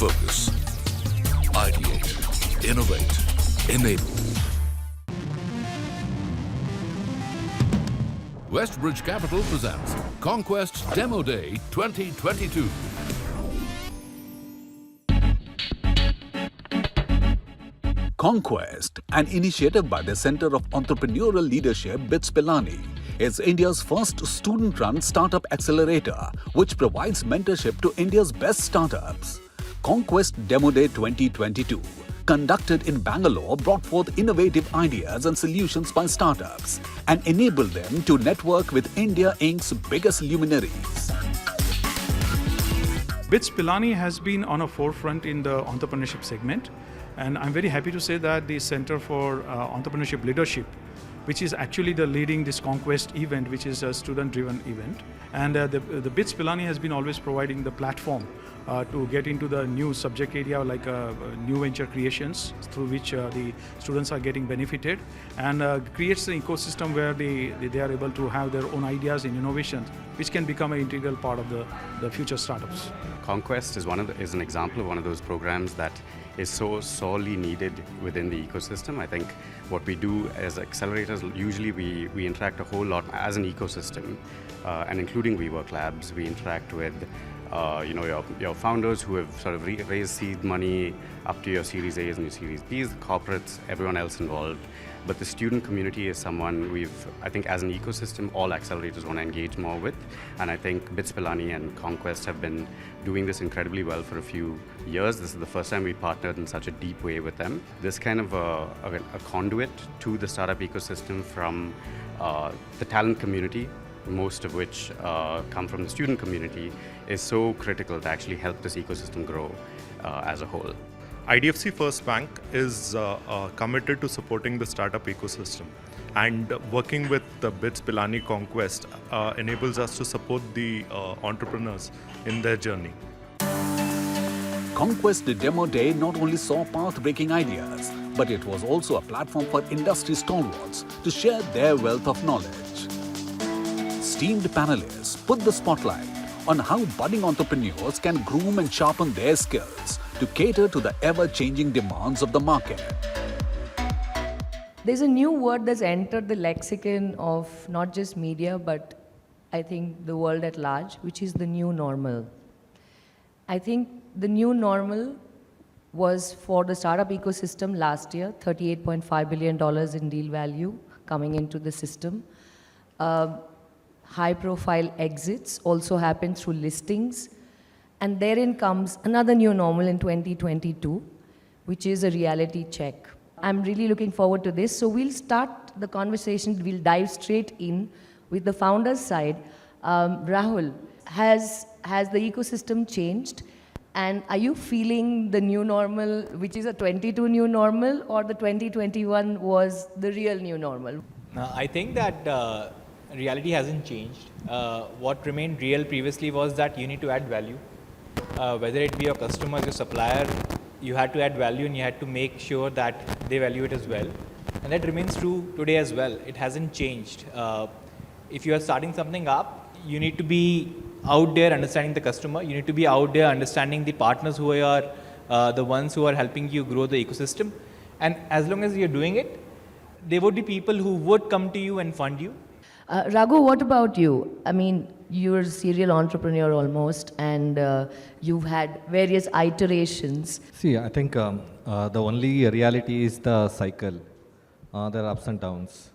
focus. Ideate, innovate, enable. Westbridge Capital presents Conquest Demo Day 2022. Conquest, an initiative by the Center of Entrepreneurial Leadership, Pilani, is India's first student-run startup accelerator, which provides mentorship to India's best startups. Conquest Demo Day 2022, conducted in Bangalore, brought forth innovative ideas and solutions by startups and enabled them to network with India Inc.'s biggest luminaries. Pilani has been on a forefront in the entrepreneurship segment, and I'm very happy to say that the Center for Entrepreneurship Leadership, which is actually the leading this Conquest event, which is a student-driven event, and the Pilani has been always providing the platform to get into the new subject area like new venture creations through which the students are getting benefited, and creates an ecosystem where they are able to have their own ideas and innovations, which can become an integral part of the future startups. Conquest is an example of one of those programs that is so sorely needed within the ecosystem. I think what we do as accelerators, usually we interact a whole lot as an ecosystem, and including WeWork Labs, we interact with your founders who have sort of raised seed money up to your Series A's and your Series B's, corporates, everyone else involved. But the student community is someone I think as an ecosystem, all accelerators want to engage more with. And I think Pilani and Conquest have been doing this incredibly well for a few years. This is the first time we partnered in such a deep way with them. This kind of a conduit to the startup ecosystem from the talent community, most of which come from the student community, is so critical to actually help this ecosystem grow as a whole. IDFC First Bank is committed to supporting the startup ecosystem, and working with the Pilani Conquest enables us to support the entrepreneurs in their journey. Conquest Demo Day not only saw path-breaking ideas, but it was also a platform for industry stalwarts to share their wealth of knowledge. Esteemed panelists put the spotlight on how budding entrepreneurs can groom and sharpen their skills to cater to the ever-changing demands of the market. There's a new word that's entered the lexicon of not just media, but I think the world at large, which is the new normal. I think the new normal was for the startup ecosystem last year, $38.5 billion in deal value coming into the system. High-profile exits also happened through listings. And therein comes another new normal in 2022, which is a reality check. I'm really looking forward to this. So we'll start the conversation. We'll dive straight in with the founder's side. Rahul, has the ecosystem changed? And are you feeling the new normal, which is a 22 new normal, or the 2021 was the real new normal? I think that reality hasn't changed. What remained real previously was that you need to add value. Whether it be your customers, your supplier, you had to add value and you had to make sure that they value it as well. And that remains true today as well. It hasn't changed. If you are starting something up, you need to be out there understanding the customer. You need to be out there understanding the partners who are the ones who are helping you grow the ecosystem. And as long as you're doing it, there would be people who would come to you and fund you. Raghu, what about you? I mean, you're a serial entrepreneur almost, and you've had various iterations. See, I think the only reality is the cycle. There are ups and downs.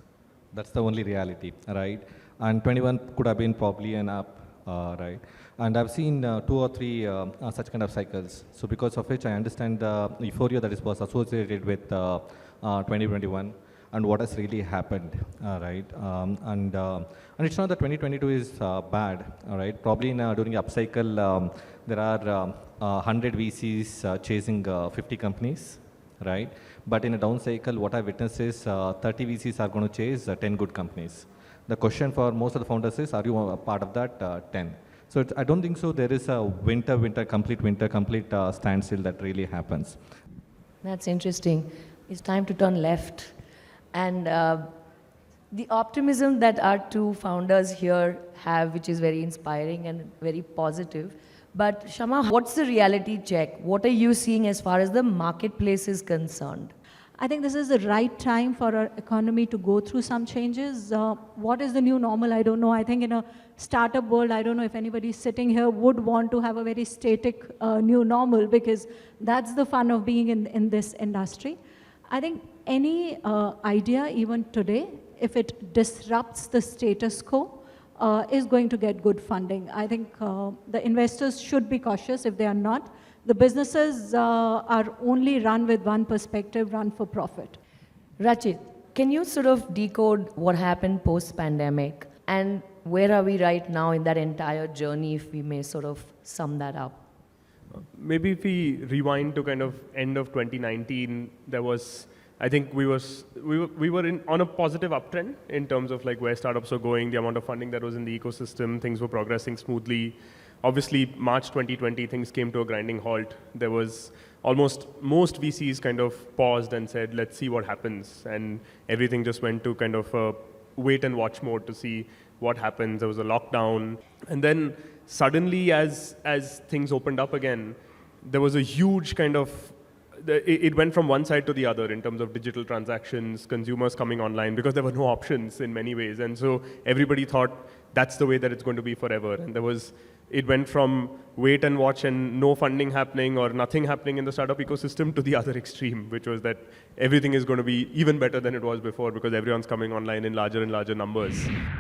That's the only reality, right? And 21 could have been probably an up, right? And I've seen 2 or 3 such kind of cycles. So because of which I understand the euphoria that was associated with 2021. And what has really happened, right? And it's not that 2022 is bad, all right? Probably during the upcycle, there are 100 VCs chasing 50 companies, right? But in a down cycle, what I witnessed is 30 VCs are going to chase 10 good companies. The question for most of the founders is, are you a part of that 10? So I don't think so. There is a complete standstill that really happens. That's interesting. It's time to turn left. And the optimism that our two founders here have, which is very inspiring and very positive, But Shama, what's the reality check? What are you seeing as far as the marketplace is concerned? I think this is the right time for our economy to go through some changes. What is the new normal? I don't know. I think in a startup world, I don't know if anybody sitting here would want to have a very static new normal, because that's the fun of being in this industry. I think any idea, even today, if it disrupts the status quo, is going to get good funding. I think the investors should be cautious if they are not. The businesses are only run with one perspective, run for profit. Rachit, can you sort of decode what happened post-pandemic and where are we right now in that entire journey, if we may sort of sum that up? Maybe if we rewind to kind of end of 2019, there was, I think we were on a positive uptrend in terms of like where startups were going, the amount of funding that was in the ecosystem, things were progressing smoothly. Obviously, March 2020, things came to a grinding halt. There was almost most VCs kind of paused and said, let's see what happens. And everything just went to kind of a wait and watch mode to see what happens. There was a lockdown. And then suddenly, as things opened up again, there was a huge kind of, it went from one side to the other in terms of digital transactions, consumers coming online, because there were no options in many ways. And so everybody thought that's the way that it's going to be forever. And it went from wait and watch and no funding happening or nothing happening in the startup ecosystem to the other extreme, which was that everything is going to be even better than it was before because everyone's coming online in larger and larger numbers.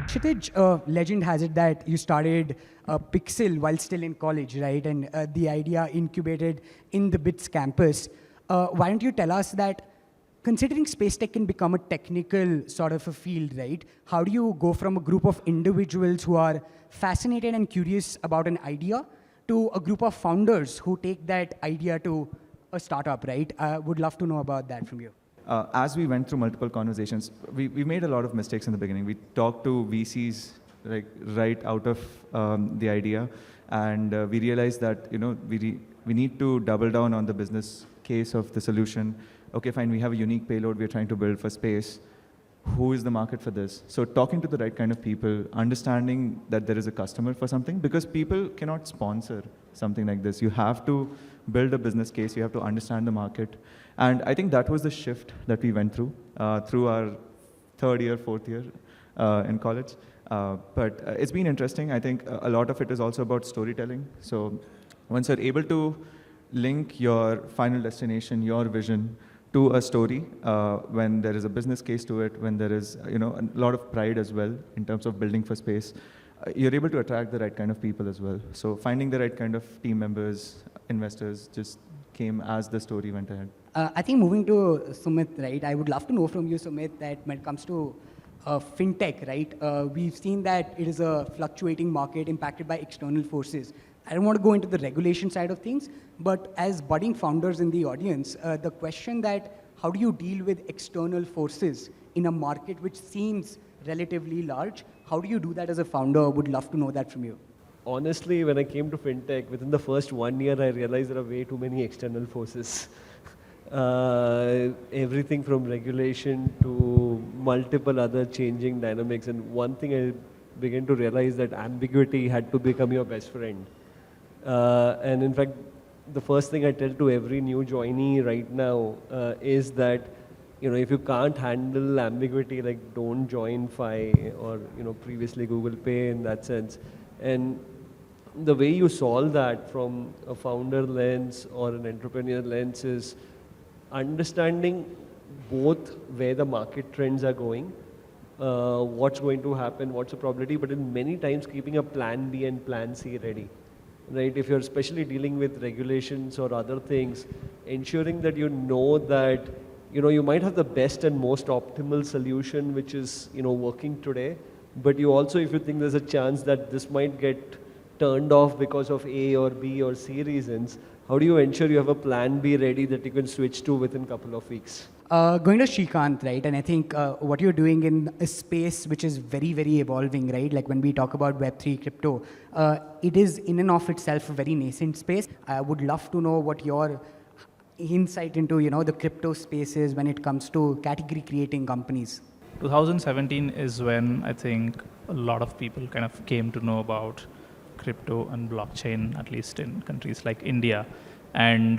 Kshitij, legend has it that you started Pixel while still in college, right? And the idea incubated in the BITS campus. Why don't you tell us that, considering space tech can become a technical sort of a field, right? How do you go from a group of individuals who are fascinated and curious about an idea to a group of founders who take that idea to a startup, right? I would love to know about that from you. As we went through multiple conversations, we made a lot of mistakes in the beginning. We talked to VCs like right out of the idea, and we realized that we need to double down on the business case of the solution. Okay, fine, we have a unique payload we're trying to build for space. Who is the market for this? So talking to the right kind of people, understanding that there is a customer for something, because people cannot sponsor something like this. You have to build a business case, you have to understand the market. And I think that was the shift that we went through our third year, fourth year in college. But it's been interesting. I think a lot of it is also about storytelling. So once you're able to link your final destination, your vision, to a story, when there is a business case to it, when there is a lot of pride as well in terms of building for space, you're able to attract the right kind of people as well. So finding the right kind of team members, investors, just came as the story went ahead. I think moving to Sumit, right? I would love to know from you, Sumit, that when it comes to fintech, right? We've seen that it is a fluctuating market impacted by external forces. I don't want to go into the regulation side of things, but as budding founders in the audience, the question that how do you deal with external forces in a market which seems relatively large? How do you do that as a founder? Would love to know that from you. Honestly, when I came to fintech, within the first 1 year, I realized there are way too many external forces. Everything from regulation to multiple other changing dynamics. And one thing I began to realize that ambiguity had to become your best friend. And in fact, the first thing I tell to every new joinee right now is that, if you can't handle ambiguity, like don't join Fi or, previously Google Pay in that sense. And the way you solve that from a founder lens or an entrepreneur lens is understanding both where the market trends are going, what's going to happen, what's the probability, but in many times keeping a plan B and plan C ready. Right, if you're especially dealing with regulations or other things, ensuring that that you might have the best and most optimal solution which is working today, but you also, if you think there's a chance that this might get turned off because of A or B or C reasons, how do you ensure you have a plan B ready that you can switch to within a couple of weeks? Going to Srikanth, right? And I think what you're doing in a space which is very, very evolving, right? Like when we talk about Web3 crypto, it is in and of itself a very nascent space. I would love to know what your insight into, the crypto space is when it comes to category creating companies. 2017 is when I think a lot of people kind of came to know about crypto and blockchain, at least in countries like India. And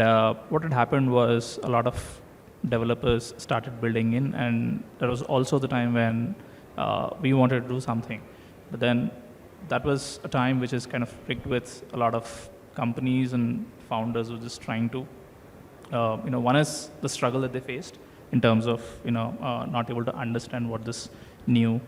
what had happened was a lot of developers started building in, and there was also the time when we wanted to do something. But then that was a time which is kind of rigged with a lot of companies and founders who are just trying to, one is the struggle that they faced in terms of, not able to understand what this new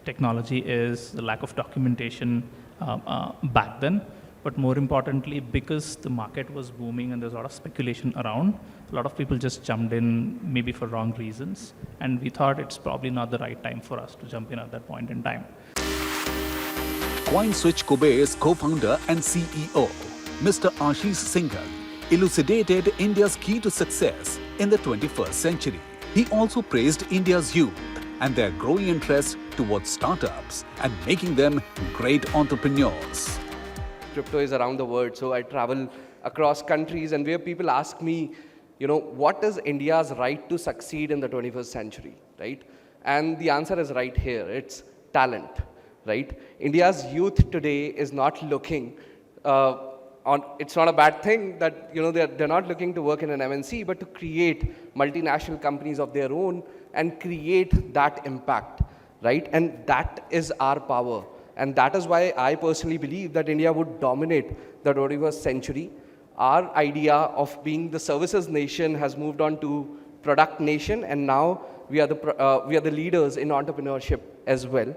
technology is, the lack of documentation back then. But more importantly, because the market was booming and there's a lot of speculation around, a lot of people just jumped in maybe for wrong reasons. And we thought it's probably not the right time for us to jump in at that point in time. CoinSwitch Kuber's co-founder and CEO, Mr. Ashish Singhal, elucidated India's key to success in the 21st century. He also praised India's youth and their growing interest towards startups and making them great entrepreneurs. Crypto is around the world, so I travel across countries, and where people ask me, what is India's right to succeed in the 21st century, right? And the answer is right here, it's talent, right? India's youth today is not looking it's not a bad thing that they're not looking to work in an MNC, but to create multinational companies of their own and create that impact, right? And that is our power. And that is why I personally believe that India would dominate the 21st century. Our idea of being the services nation has moved on to product nation, and now we are the leaders in entrepreneurship as well.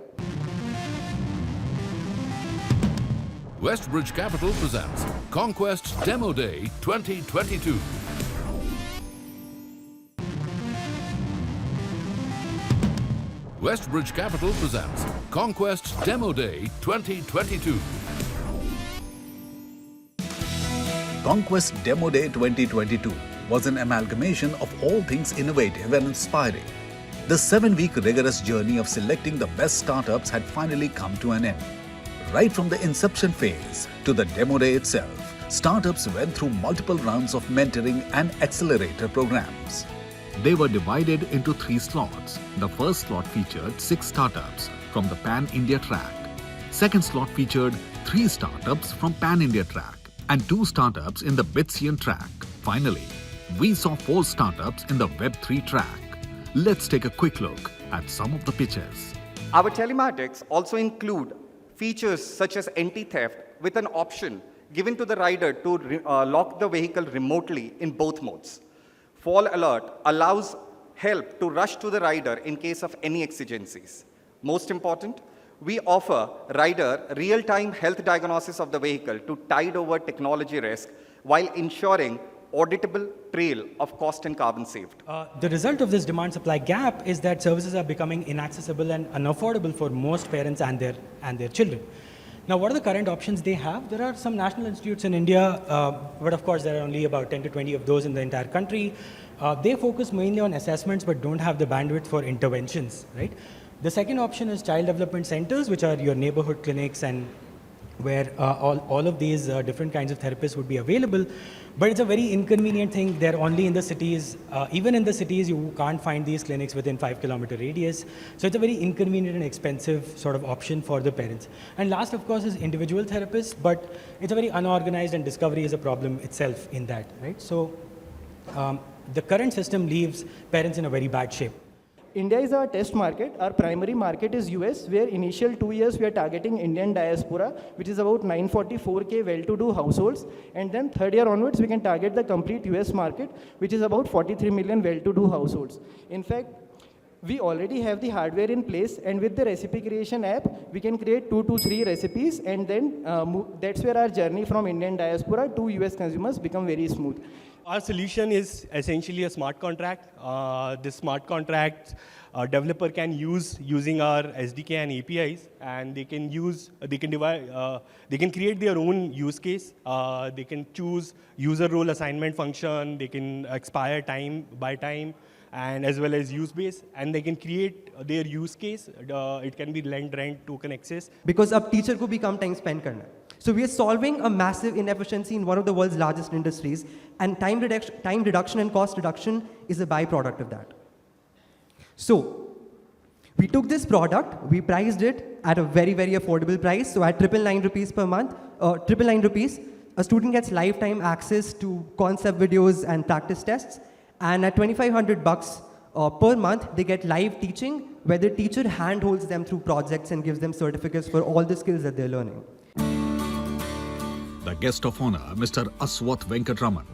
Westbridge Capital presents Conquest Demo Day 2022. Westbridge Capital presents Conquest Demo Day 2022. Conquest Demo Day 2022 was an amalgamation of all things innovative and inspiring. The 7-week rigorous journey of selecting the best startups had finally come to an end. Right from the inception phase to the demo day itself, startups went through multiple rounds of mentoring and accelerator programs. They were divided into 3 slots. The first slot featured 6 startups from the Pan-India track. Second slot featured 3 startups from Pan-India track and 2 startups in the Bitsian track. Finally, we saw 4 startups in the Web3 track. Let's take a quick look at some of the pitches. Our telematics also include features such as anti-theft with an option given to the rider to lock the vehicle remotely in both modes. Fall alert allows help to rush to the rider in case of any exigencies. Most important, we offer rider real-time health diagnosis of the vehicle to tide over technology risk while ensuring auditable trail of cost and carbon saved. The result of this demand-supply gap is that services are becoming inaccessible and unaffordable for most parents and their children. Now, what are the current options they have? There are some national institutes in India, but of course there are only about 10 to 20 of those in the entire country. They focus mainly on assessments but don't have the bandwidth for interventions, right? The second option is child development centers, which are your neighborhood clinics and where all of these different kinds of therapists would be available. But it's a very inconvenient thing. They're only in the cities. Even in the cities, you can't find these clinics within 5-kilometer radius. So it's a very inconvenient and expensive sort of option for the parents. And last, of course, is individual therapists, but it's a very unorganized, and discovery is a problem itself in that, right? So the current system leaves parents in a very bad shape. India is our test market. Our primary market is US, where initial 2 years we are targeting Indian diaspora, which is about 944K well-to-do households. And then third year onwards, we can target the complete US market, which is about 43 million well-to-do households. In fact, we already have the hardware in place, and with the recipe creation app, we can create 2 to 3 recipes, and then that's where our journey from Indian diaspora to US consumers become very smooth. Our solution is essentially a smart contract. This smart contract developer can use using our SDK and APIs, and they can create their own use case. They can choose user role assignment function. They can expire time by time, and as well as use base, and they can create their use case. It can be lend, rent, token access. Because अब teacher को भी कम time spend करना है. So we are solving a massive inefficiency in one of the world's largest industries, and time reduction and cost reduction is a byproduct of that. So We took this product, we priced it at a very, very affordable price. So at 999 rupees per month, 999 rupees, a student gets lifetime access to concept videos and practice tests. And at 2,500 bucks per month, they get live teaching, where the teacher handholds them through projects and gives them certificates for all the skills that they're learning. The guest of honor, Mr. Aswath Venkatraman,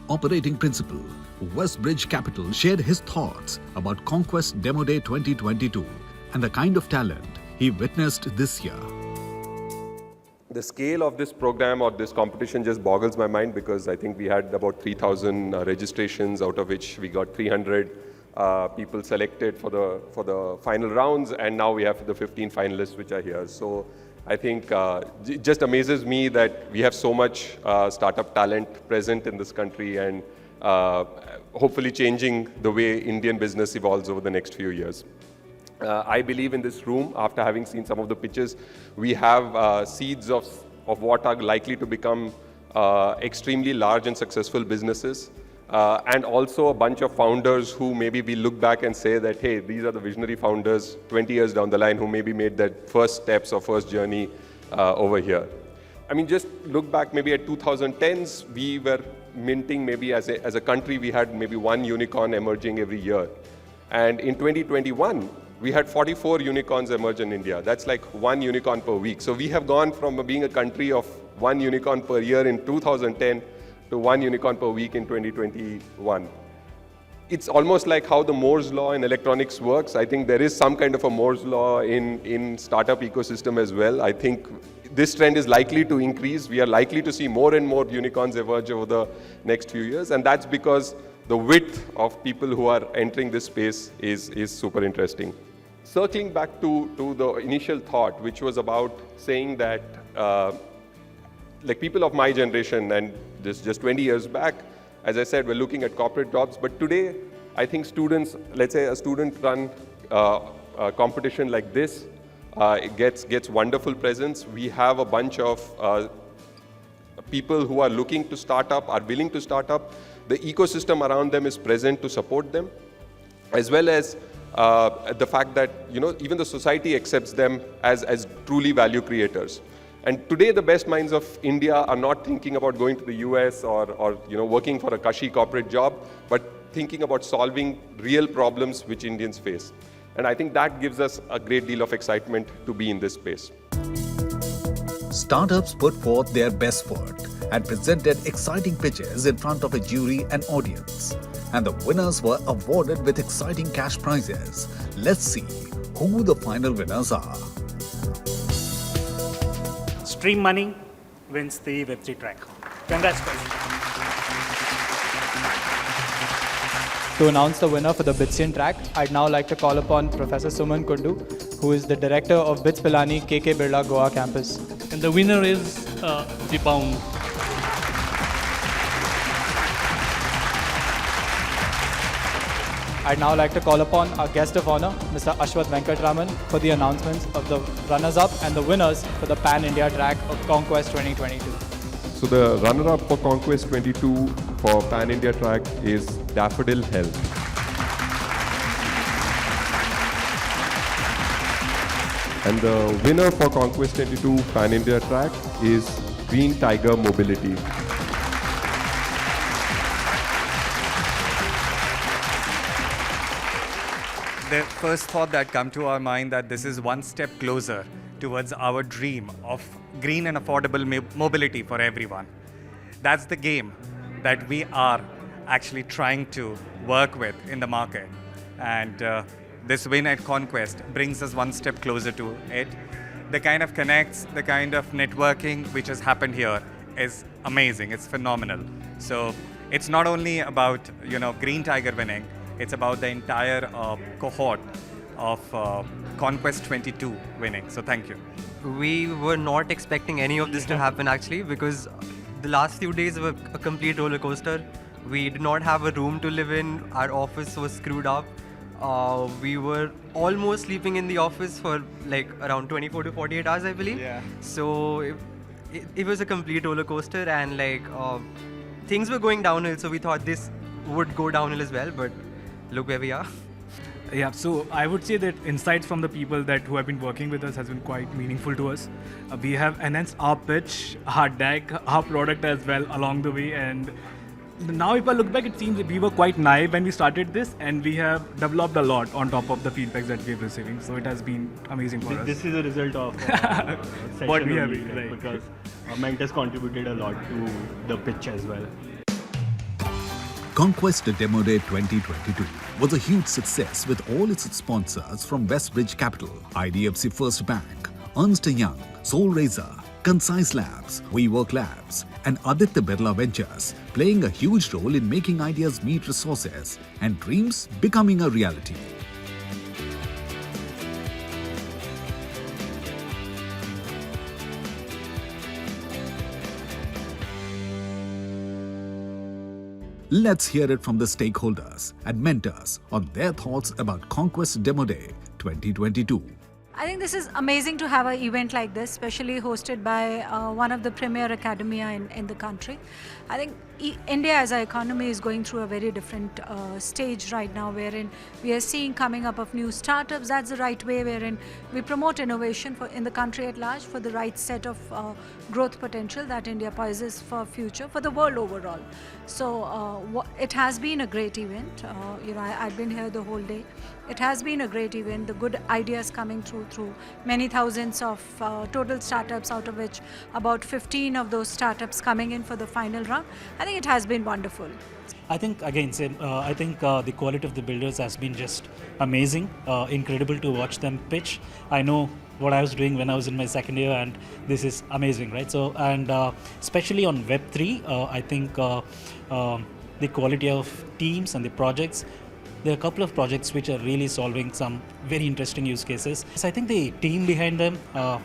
operating principal, Westbridge Capital, shared his thoughts about Conquest Demo Day 2022 and the kind of talent he witnessed this year. The scale of this program or this competition just boggles my mind, because I think we had about 3,000 registrations, out of which we got 300 people selected for the final rounds, and now we have the 15 finalists which are here. So I think it just amazes me that we have so much startup talent present in this country, and hopefully changing the way Indian business evolves over the next few years. I believe in this room, after having seen some of the pitches, we have seeds of what are likely to become extremely large and successful businesses. And also a bunch of founders who maybe we look back and say that, hey, these are the visionary founders 20 years down the line who maybe made that first steps or first journey over here. I mean, just look back maybe at 2010s, we were minting maybe as a country, we had maybe one unicorn emerging every year. And in 2021, we had 44 unicorns emerge in India. That's like one unicorn per week. So we have gone from being a country of one unicorn per year in 2010 to one unicorn per week in 2021. It's almost like how the Moore's law in electronics works. I think there is some kind of a Moore's law in startup ecosystem as well. I think this trend is likely to increase. We are likely to see more and more unicorns emerge over the next few years, and that's because the width of people who are entering this space is super interesting. Circling back to the initial thought, which was about saying that like people of my generation and just 20 years back, as I said, we're looking at corporate jobs. But today, I think students, let's say a student-run competition like this, it gets wonderful presence. We have a bunch of people who are looking to start up, are willing to start up. The ecosystem around them is present to support them, as well as the fact that even the society accepts them as truly value creators. And today, the best minds of India are not thinking about going to the US or working for a cushy corporate job, but thinking about solving real problems which Indians face. And I think that gives us a great deal of excitement to be in this space. Startups put forth their best foot and presented exciting pitches in front of a jury and audience. And the winners were awarded with exciting cash prizes. Let's see who the final winners are. Stream Money wins the Web3 track. Congrats, guys. To announce the winner for the Bitsian track, I'd now like to call upon Professor Suman Kundu, who is the director of BITS Pilani KK Birla Goa campus. And the winner is Dipaung. I'd now like to call upon our guest of honor, Mr. Aswath Venkatraman, for the announcements of the runners-up and the winners for the Pan-India track of Conquest 2022. So the runner-up for Conquest 22 for Pan-India track is Daffodil Health. And the winner for Conquest 22 Pan-India track is Green Tiger Mobility. The first thought that come to our mind that this is one step closer towards our dream of green and affordable mobility for everyone. That's the game that we are actually trying to work with in the market. And this win at Conquest brings us one step closer to it. The kind of connects, the kind of networking which has happened here is amazing. It's phenomenal. So it's not only about Green Tiger winning, it's about the entire cohort of Conquest 22 winning. So thank you. We were not expecting any of this to happen actually, because the last few days were a complete roller coaster. We did not have a room to live in. Our office was screwed up. We were almost sleeping in the office for like around 24 to 48 hours, I believe. Yeah. So it was a complete roller coaster, and like things were going downhill. So we thought this would go downhill as well, but look where we are. Yeah, so I would say that insights from the people who have been working with us has been quite meaningful to us. We have enhanced our pitch, our deck, our product as well along the way, and now if I look back, it seems that we were quite naive when we started this, and we have developed a lot on top of the feedbacks that we are receiving. So it has been amazing for us. This is a result of session what we have only, been, right. because mentors contributed a lot to the pitch as well. Conquest Demo Day 2022 was a huge success with all its sponsors from Westbridge Capital, IDFC First Bank, Ernst Young, SolRazr, Concise Labs, WeWork Labs, and Aditya Birla Ventures playing a huge role in making ideas meet resources and dreams becoming a reality. Let's hear it from the stakeholders and mentors on their thoughts about Conquest Demo Day 2022. I think this is amazing to have an event like this, especially hosted by one of the premier academia in the country. I think India as an economy is going through a very different stage right now, wherein we are seeing coming up of new startups. That's the right way, wherein we promote innovation in the country at large for the right set of growth potential that India possesses for future, for the world overall. So it has been a great event. I've been here the whole day. It has been a great event. The good ideas coming through many thousands of total startups, out of which about 15 of those startups coming in for the final round. I think it has been wonderful. I think, again, I think the quality of the builders has been just amazing, incredible to watch them pitch. I know what I was doing when I was in my second year, and this is amazing, right? So, and especially on Web3, I think the quality of teams and the projects, there are a couple of projects which are really solving some very interesting use cases. So I think the team behind them,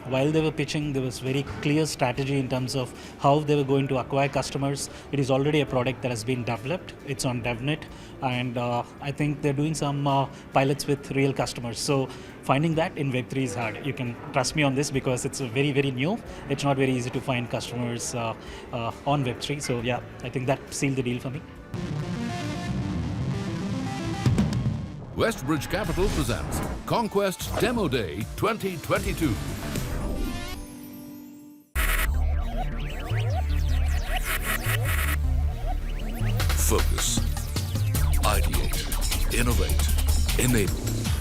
while they were pitching, there was very clear strategy in terms of how they were going to acquire customers. It is already a product that has been developed. It's on DevNet, and I think they're doing some pilots with real customers. So finding that in Web3 is hard. You can trust me on this because it's very, very new. It's not very easy to find customers on Web3. So yeah, I think that sealed the deal for me. Westbridge Capital presents Conquest Demo Day 2022. Focus, ideate, innovate, enable.